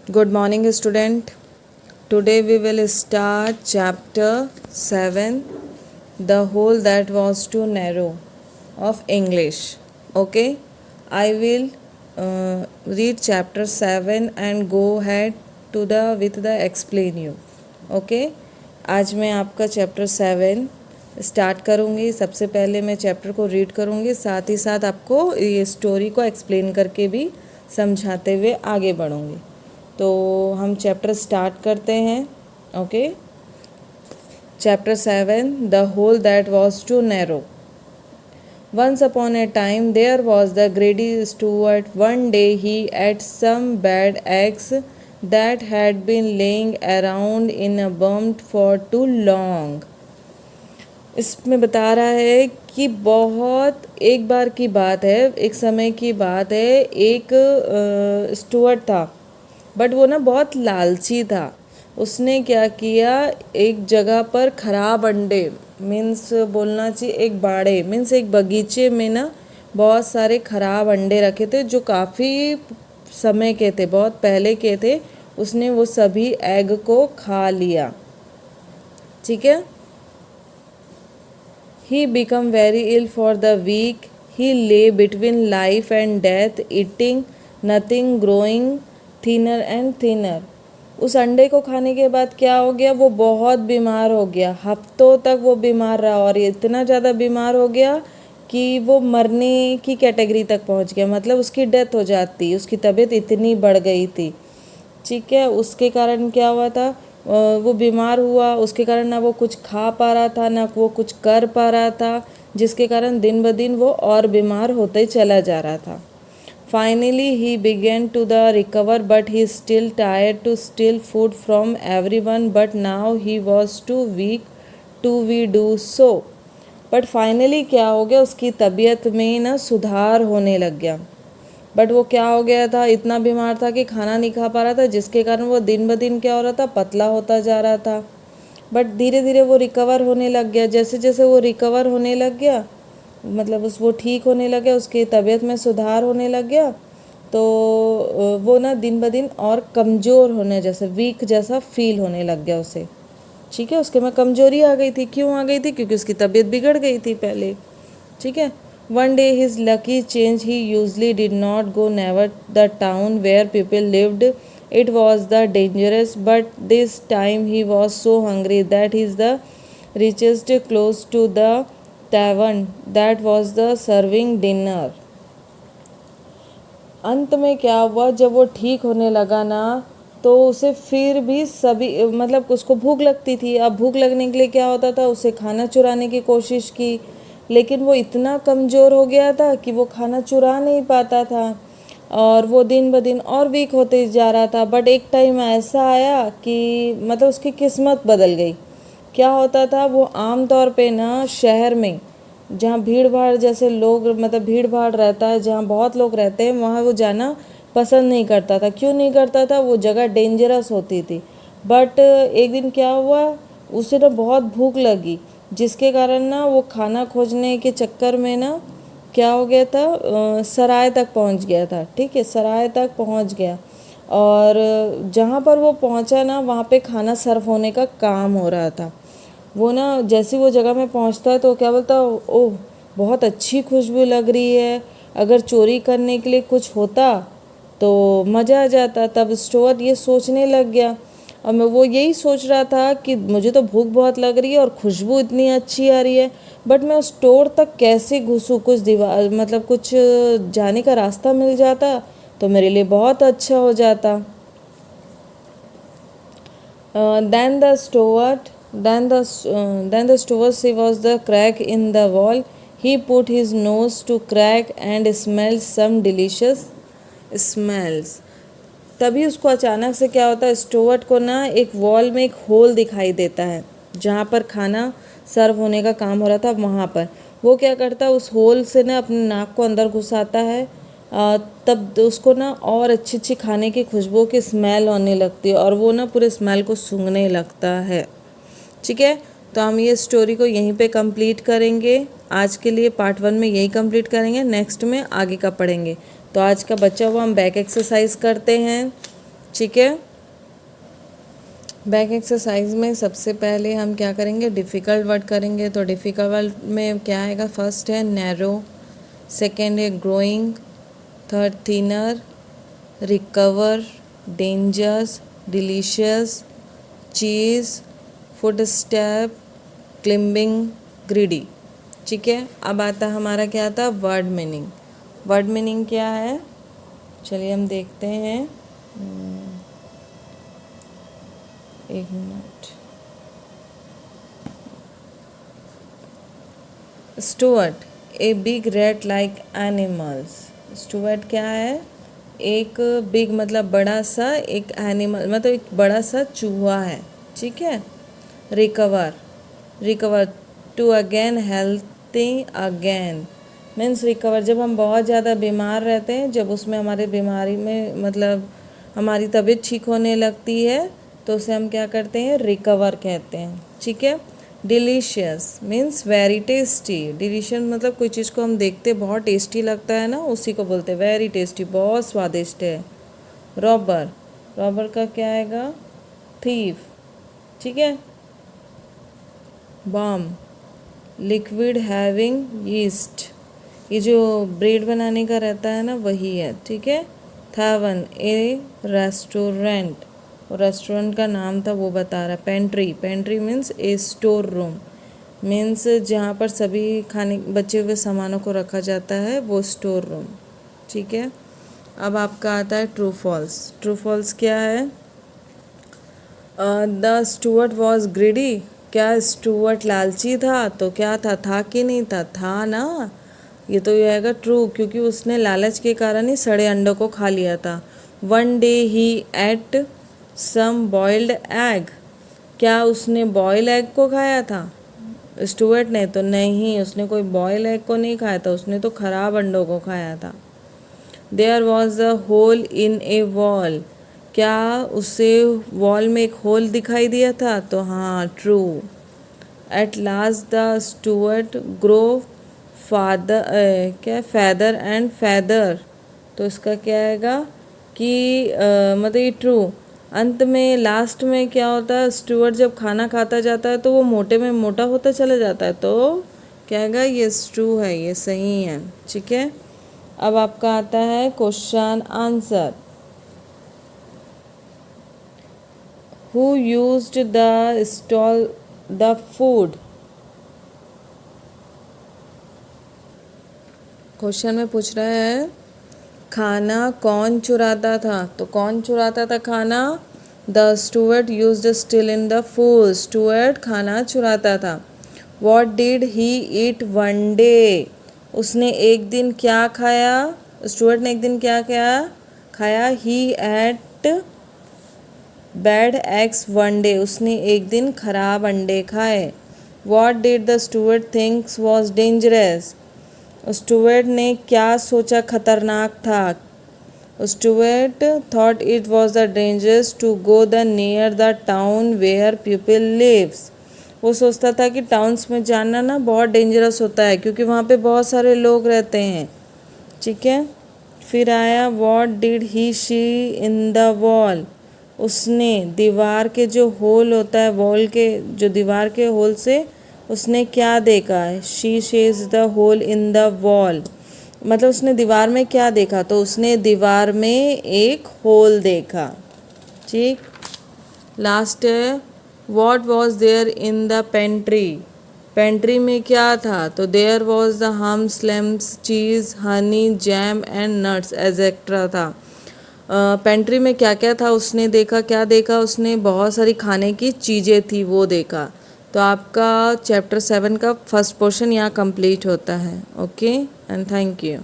Good morning, student. Today we will start chapter 7, the hole that was too narrow of English. Okay, I will read chapter 7 and go ahead to the with the explain you. Okay, आज मैं आपका chapter 7 start करूँगी। सबसे पहले मैं chapter को read करूँगी, साथ ही साथ आपको ये स्टोरी को एक्सप्लेन करके भी समझाते हुए आगे बढ़ूँगी। तो हम चैप्टर स्टार्ट करते हैं। Okay, chapter 7, the hole that was too narrow. Once upon a time there was the greedy steward. One day he ate some bad eggs that had been laying around in a bump for too long. इसमें बता रहा है कि बहुत एक बार की बात है, एक समय की बात है। एक स्टूअर्ड था, बट वो ना बहुत लालची था। उसने क्या किया, एक जगह पर ख़राब अंडे मीन्स बोलना चाहिए एक बाड़े मीन्स एक बगीचे में ना बहुत सारे ख़राब अंडे रखे थे जो काफ़ी समय के थे, बहुत पहले के थे। उसने वो सभी एग को खा लिया। ठीक है। He became very ill for the week. He lay between life and death, eating nothing, growing thinner and thinner. उस अंडे को खाने के बाद क्या हो गया, वो बहुत बीमार हो गया। हफ्तों तक वो बीमार रहा और इतना ज़्यादा बीमार हो गया कि वो मरने की कैटेगरी तक पहुंच गया, मतलब उसकी डेथ हो जाती। उसकी तबीयत इतनी बढ़ गई थी। ठीक है। उसके कारण क्या हुआ था, वो बीमार हुआ। उसके कारण ना वो कुछ खा पा रहा था, ना वो कुछ कर पा रहा था, जिसके कारण दिन ब दिन वो और बीमार होते चला जा रहा था। Finally he began to the recover, but he still tried to steal food from everyone, but now he was too weak to we do so. But finally क्या हो गया, उसकी तबीयत में ना सुधार होने लग गया। बट वो क्या हो गया था, इतना बीमार था कि खाना नहीं खा पा रहा था, जिसके कारण वो दिन ब दिन क्या हो रहा था, पतला होता जा रहा था। बट धीरे धीरे वो रिकवर होने लग गया। जैसे जैसे वो रिकवर होने लग गया, मतलब वो ठीक होने लग गया, उसकी तबीयत में सुधार होने लग गया, तो वो ना दिन ब दिन और कमज़ोर होने जैसे वीक जैसा फील होने लग गया उसे। ठीक है। उसके में कमज़ोरी आ गई थी। क्यों आ गई थी, क्योंकि उसकी तबीयत बिगड़ गई थी पहले। ठीक है। One day his lucky change, he usually did not go near the town where people lived. It was the dangerous, but this time he was so hungry that he's the reached close to the tavern that was the serving dinner. अंत में क्या हुआ, जब वो ठीक होने लगा ना, तो उसे फिर भी सभी मतलब उसको भूख लगती थी। अब भूख लगने के लिए क्या होता था, उसे खाना चुराने की कोशिश की, लेकिन वो इतना कमज़ोर हो गया था कि वो खाना चुरा नहीं पाता था और वो दिन ब दिन और वीक होते जा रहा था। बट एक टाइम ऐसा आया कि मतलब उसकी किस्मत बदल गई। क्या होता था, वो आम तौर पे ना शहर में जहाँ भीड़ भाड़ जैसे लोग मतलब भीड़ भाड़ रहता है, जहाँ बहुत लोग रहते हैं, वहाँ वो जाना पसंद नहीं करता था। क्यों नहीं करता था, वो जगह डेंजरस होती थी। बट एक दिन क्या हुआ, उसे ना बहुत भूख लगी, जिसके कारण ना वो खाना खोजने के चक्कर में ना क्या हो गया था, सराय तक पहुंच गया था। ठीक है। सराय तक पहुंच गया और जहाँ पर वो पहुंचा ना, वहाँ पे खाना सर्व होने का काम हो रहा था। वो ना जैसे वो जगह में पहुंचता है तो क्या बोलता, ओह बहुत अच्छी खुशबू लग रही है, अगर चोरी करने के लिए कुछ होता तो मज़ा आ जाता। तब स्टूअर्ट ये सोचने लग गया, और मैं वो यही सोच रहा था कि मुझे तो भूख बहुत लग रही है और खुशबू इतनी अच्छी आ रही है, बट मैं उस स्टोर तक कैसे घुसूँ, कुछ दीवार मतलब कुछ जाने का रास्ता मिल जाता तो मेरे लिए बहुत अच्छा हो जाता। Then the steward, then the steward see was the crack in the wall. He put his nose to crack and smelled some delicious smells. तभी उसको अचानक से क्या होता है, स्टूअर्ट को ना एक वॉल में एक होल दिखाई देता है जहाँ पर खाना सर्व होने का काम हो रहा था। वहाँ पर वो क्या करता है, उस होल से ना अपने नाक को अंदर घुसाता है। तब उसको ना और अच्छी अच्छी खाने की खुशबू की स्मेल आने लगती है और वो ना पूरे स्मेल को सूंघने लगता है। ठीक है। तो हम ये स्टोरी को यहीं पे कंप्लीट करेंगे। आज के लिए पार्ट 1 में यही कंप्लीट करेंगे, नेक्स्ट में आगे का पढ़ेंगे। तो आज का बचा हुआ हम बैक एक्सरसाइज करते हैं। ठीक है। बैक एक्सरसाइज में सबसे पहले हम क्या करेंगे, डिफ़िकल्ट वर्ड करेंगे। तो डिफ़िकल्ट वर्ड में क्या आएगा, फर्स्ट है नैरो, सेकेंड है growing, third thinner, recover, dangers, delicious, cheese, foot step, climbing, greedy. ठीक है। अब आता हमारा क्या आता, वर्ड मीनिंग। वर्ड मीनिंग क्या है, चलिए हम देखते हैं। एक minute. Stuart, a big rat like animals. Stuart क्या है, एक बिग मतलब बड़ा सा, एक एनिमल मतलब एक बड़ा सा चूहा है। ठीक है। Recover, recover to again healthy again, means recover जब हम बहुत ज़्यादा बीमार रहते हैं, जब उसमें हमारे बीमारी में मतलब हमारी तबीयत ठीक होने लगती है तो उसे हम क्या करते हैं, रिकवर कहते हैं। ठीक है। Delicious means very tasty. Delicious मतलब कोई चीज़ को हम देखते बहुत टेस्टी लगता है ना, उसी को बोलते हैं वेरी टेस्टी, बहुत स्वादिष्ट है। रॉबर, रॉबर का क्या आएगा, थीफ। ठीक है। बॉम, लिक्विड हैविंग यीस्ट, ये जो ब्रेड बनाने का रहता है ना वही है। ठीक है। थावन, ए रेस्टोरेंट, रेस्टोरेंट का नाम था वो बता रहा है। पेंट्री, पेंट्री मीन्स ए स्टोर रूम, मीन्स जहाँ पर सभी खाने बचे हुए सामानों को रखा जाता है वो स्टोर रूम। ठीक है। अब आपका आता है ट्रू फॉल्स। ट्रू फॉल्स क्या है, द स्टुअर्ट वॉज ग्रीडी, क्या स्टुअर्ट लालची था, तो क्या था कि नहीं था, था ना। ये तो ये आएगा ट्रू, क्योंकि उसने लालच के कारण ही सड़े अंडों को खा लिया था। One day he ate some boiled egg, क्या उसने बॉयल एग को खाया था स्टुअर्ट ने, तो नहीं, उसने कोई बॉयल एग को नहीं खाया था, उसने तो खराब अंडों को खाया था। There was a hole in a wall, क्या उसे वॉल में एक होल दिखाई दिया था, तो हाँ true. At last the Stuart grow father, क्या फैदर एंड फैदर, तो इसका क्या आएगा कि मतलब ये ट्रू। अंत में लास्ट में क्या होता है, स्टुअर्ट जब खाना खाता जाता है तो वो मोटे में मोटा होता चला जाता है, तो क्या आएगा, ये ट्रू है, ये सही है। ठीक है। अब आपका आता है question answer. Who used the stall the food, question में पूछ रहा है खाना कौन चुराता था, तो कौन चुराता था खाना, the Stuart used still in the food, Stuart खाना चुराता था। What did he eat one day, उसने एक दिन क्या खाया, स्टुअर्ट ने एक दिन क्या खाया, he ate bad eggs one day, उसने एक दिन खराब अंडे खाए। What did the Stuart thinks was dangerous, Stuart ने क्या सोचा खतरनाक था, Stuart thought it was the dangerous to go the near the town where people lives, वो सोचता था कि टाउन्स में जाना ना बहुत डेंजरस होता है क्योंकि वहाँ पे बहुत सारे लोग रहते हैं। ठीक है। फिर आया what did he see in the wall, उसने दीवार के जो होल होता है, वॉल के जो दीवार के होल से उसने क्या देखा है, she says the hole in the wall, मतलब उसने दीवार में क्या देखा, तो उसने दीवार में एक होल देखा। ठीक। लास्ट है what was there in the pantry, pantry में क्या था, तो there was the ham slams cheese honey jam and nuts etcetera था। पेंट्री में क्या क्या था उसने देखा, क्या देखा उसने, बहुत सारी खाने की चीज़ें थी वो देखा। तो आपका चैप्टर 7 का फर्स्ट पोर्शन यहाँ कंप्लीट होता है। Okay and thank you.